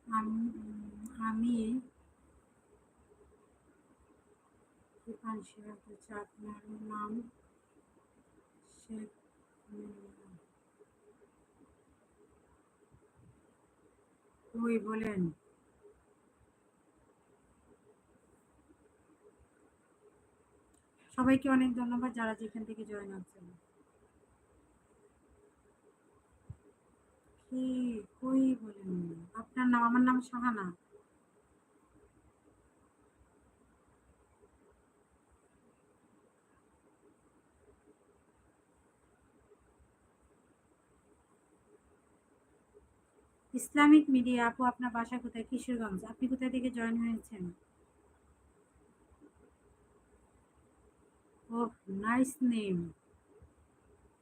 আমি কৃপান শেয়ার করছি, আপনার নাম শেখ ওই বলেন। সবাইকে অনেক ধন্যবাদ যারা যেখান থেকে জয়েন হচ্ছেন। কি কই বলেন আপনার নাম? আমার নাম শাহানা। Islamic media. আপু আপনার বাসা কোথায়? কিশোরগঞ্জ। আপনি কোথায় থেকে জয়েন হয়েছেন? ওহ, নাইস নেম।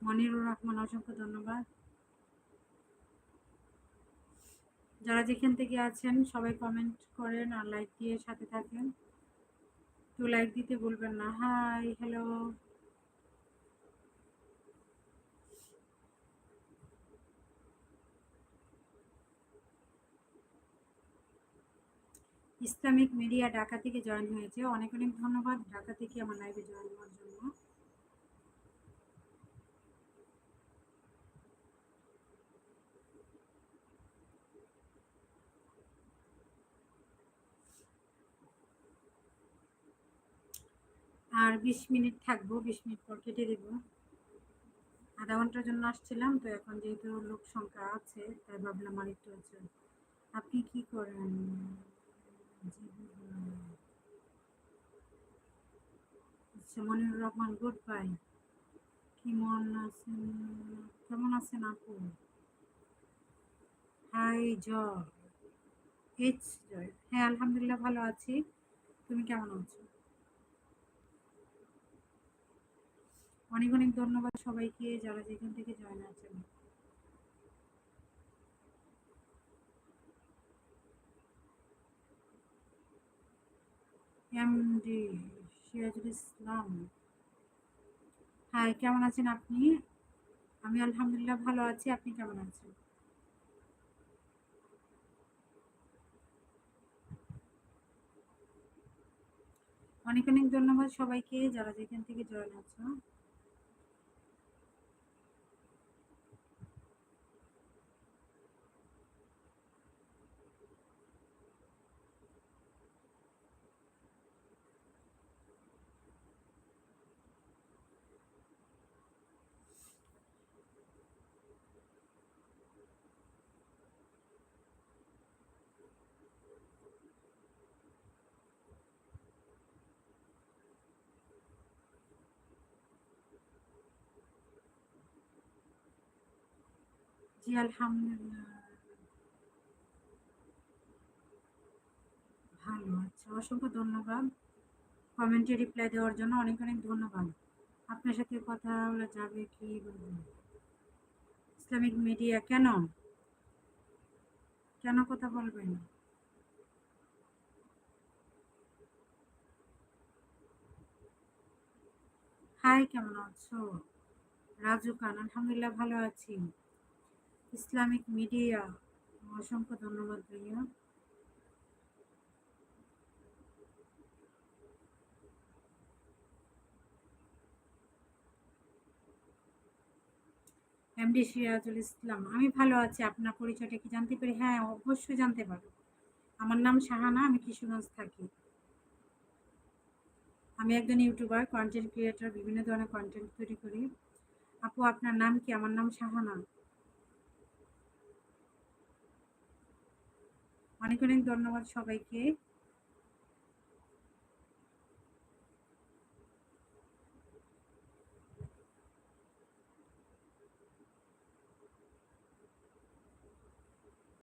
মনিরুর রহমান, অসংখ্য ধন্যবাদ। যারা যেখান থেকে আছেন সবাই কমেন্ট করেন আর লাইক দিয়ে সাথে থাকেন। তো লাইক দিতে বলবেন না। Hi, hello. Islamic media Dhaka থেকে জয়েন হয়েছে, অনেক অনেক ধন্যবাদ ঢাকা থেকে আমার লাইভে জয়েন হওয়ার জন্য। আর 20 মিনিট থাকবো, 20 মিনিট পর কেটে দেবো। আধা ঘন্টার জন্য আসছিলাম, তো এখন যেহেতু লোক সংখ্যা আছে তাই ভাবলাম আর একটু আছে। আপনি কি করেন? আচ্ছা, মনিরুর রহমান, গুড বাই। কেমন আছেন? কেমন আছেন আপু? হাই জয়। এইচ জয়। হ্যাঁ, আলহামদুলিল্লাহ ভালো আছি। তুমি কেমন আছো? অনেক অনেক ধন্যবাদ সবাইকে যারা যেখান থেকে জয়েন আছেন। এমডি সিরাজুল ইসলাম, হাই, কেমন আছেন আপনি? আমি আলহামদুলিল্লাহ ভালো আছি। আপনি কেমন আছেন? অনেক অনেক ধন্যবাদ সবাইকে যারা যেখান থেকে জয়েন আছো। জি আলহামদুলিল্লাহ ভালো। আচ্ছা, অসংখ্য ধন্যবাদ কমেন্টে রিপ্লাই দেওয়ার জন্য। অনেক অনেক ধন্যবাদ। আপনার সাথে কথা বলা যাবে কি বলবেন? ইসলামিক মিডিয়া কেন? কেন কথা বলবেন? হাই, কেমন আছো? রাজু খান, আলহামদুলিল্লাহ ভালো আছি। ইসলামিক মিডিয়া, অসংখ্য ধন্যবাদ ভাইয়া। এমডি সিরাজুল ইসলাম, আমি ভালো আছি। আপনার পরিচয়টা কি জানতে পারি? হ্যাঁ, অবশ্যই জানতে পারো। আমার নাম শাহানা, আমি কিশোরগঞ্জ থাকি। আমি একজন ইউটিউবার, কন্টেন্ট ক্রিয়েটর, বিভিন্ন ধরনের কন্টেন্ট তৈরি করি। আপু আপনার নাম কি? আমার নাম শাহানা। অনেক অনেক ধন্যবাদ সবাইকে।